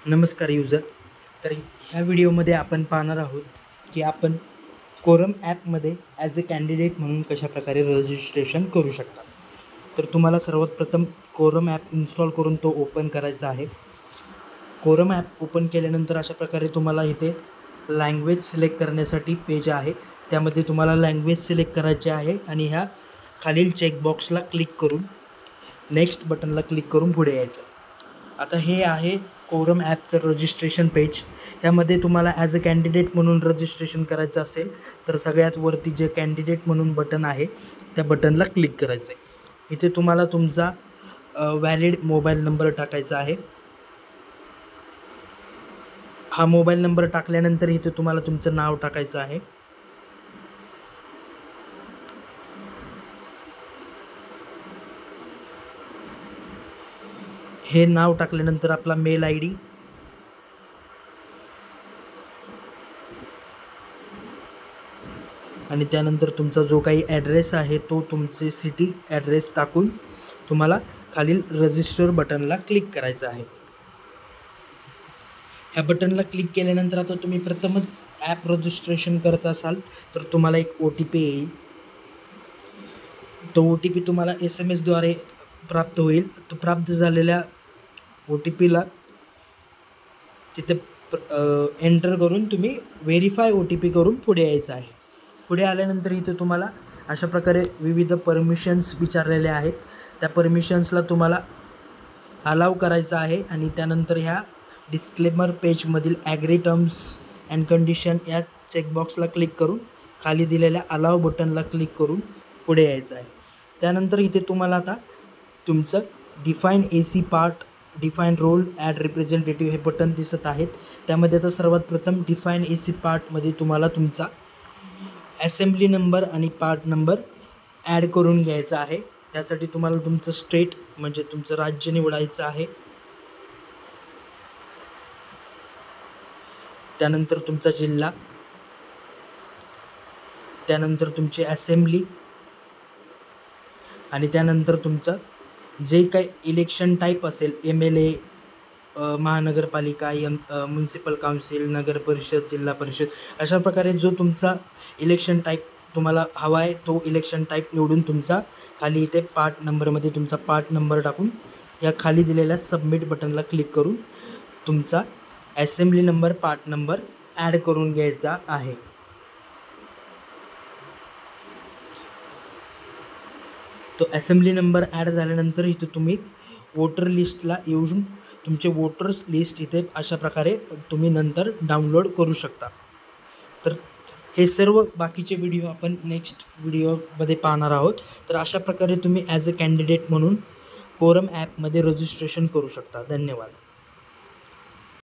नमस्कार यूजर. तर ह्या व्हिडिओमध्ये आपण पाहणार आहोत की आपण कोरम ॲपमध्ये ॲज अ कॅन्डिडेट म्हणून कशाप्रकारे रजिस्ट्रेशन करू शकता. तर तुम्हाला सर्वात प्रथम कोरम ॲप इन्स्टॉल करून तो ओपन करायचा आहे. कोरम ॲप ओपन केल्यानंतर अशा प्रकारे तुम्हाला इथे लँग्वेज सिलेक्ट करण्यासाठी पेज आहे. त्यामध्ये तुम्हाला लँग्वेज सिलेक्ट करायचे आहे आणि ह्या खालील चेकबॉक्सला क्लिक करून नेक्स्ट बटनला क्लिक करून पुढे यायचं. आता हे आहे कोरम ॲपचं रजिस्ट्रेशन पेज. यामध्ये तुम्हाला ॲज अ कॅन्डिडेट म्हणून रजिस्ट्रेशन करायचं असेल तर सगळ्यात वरती जे कॅन्डिडेट म्हणून बटन आहे त्या बटनला क्लिक करायचं आहे. इथे तुम्हाला तुमचा व्हॅलिड मोबाईल नंबर टाकायचा आहे. हा मोबाईल नंबर टाकल्यानंतर इथे तुम्हाला तुमचं नाव टाकायचं आहे. हे नाव टाकल्यानंतर आपला मेल आय डी आणि त्यानंतर तुमचा जो काही ॲड्रेस आहे तो तुमचे सिटी ॲड्रेस टाकून तुम्हाला खालील रजिस्टर बटनला क्लिक करायचं आहे. ह्या बटनला क्लिक केल्यानंतर आता तुम्ही प्रथमच ॲप रजिस्ट्रेशन करत असाल तर तुम्हाला एक OTP येईल. तो OTP तुम्हाला SMS द्वारे प्राप्त होईल. तो प्राप्त झालेल्या OTPला तिथे एंटर करून तुम्ही व्हेरीफाय OTP करून पुढे यायचं आहे. पुढे आल्यानंतर इथे तुम्हाला अशा प्रकारे विविध परमिशन्स विचारलेले आहेत. त्या परमिशन्सला तुम्हाला अलाव करायचं आहे आणि त्यानंतर ह्या डिस्क्लेमर पेजमधील ॲग्री टर्म्स अँड कंडिशन या चेकबॉक्सला क्लिक करून खाली दिलेल्या अलाव बटनला क्लिक करून पुढे यायचं आहे. त्यानंतर इथे तुम्हाला आता तुमचं define AC part, define role, add representative हे बटन दिसत आहेत. त्यामध्ये आता सर्वात प्रथम डिफाईन AC पार्टमध्ये तुम्हाला तुमचा असेंब्ली नंबर आणि पार्ट नंबर ॲड करून घ्यायचा आहे. त्यासाठी तुम्हाला तुमचं स्टेट म्हणजे तुमचं राज्य निवडायचं आहे. त्यानंतर तुमचा जिल्हा, त्यानंतर तुमची असेंब्ली आणि त्यानंतर तुमचं जे काही इलेक्शन टाईप असेल MLA, महानगरपालिका, म्युन्सिपल काउन्सिल, नगर परिषद, जिल्हा परिषद, अशा प्रकारे जो तुमचा इलेक्शन टाईप तुम्हाला हवा आहे तो इलेक्शन टाईप निवडून तुमचा खाली इथे पार्ट नंबरमध्ये तुमचा पार्ट नंबर टाकून या खाली दिलेल्या सबमिट बटनला क्लिक करून तुमचा assembly number, part number add करून घ्यायचा आहे. तो असेंब्ली नंबर ॲड झाल्यानंतर इथे तुम्ही वोटर लिस्टला येऊन तुमचे वोटर्स लिस्ट इथे अशा प्रकारे तुम्ही नंतर डाउनलोड करू शकता. तर हे सर्व बाकीचे व्हिडिओ आपण नेक्स्ट व्हिडिओमध्ये पाहणार आहोत. तर अशा प्रकारे तुम्ही ॲज अ कॅन्डिडेट म्हणून कोरम ॲपमध्ये रजिस्ट्रेशन करू शकता. धन्यवाद.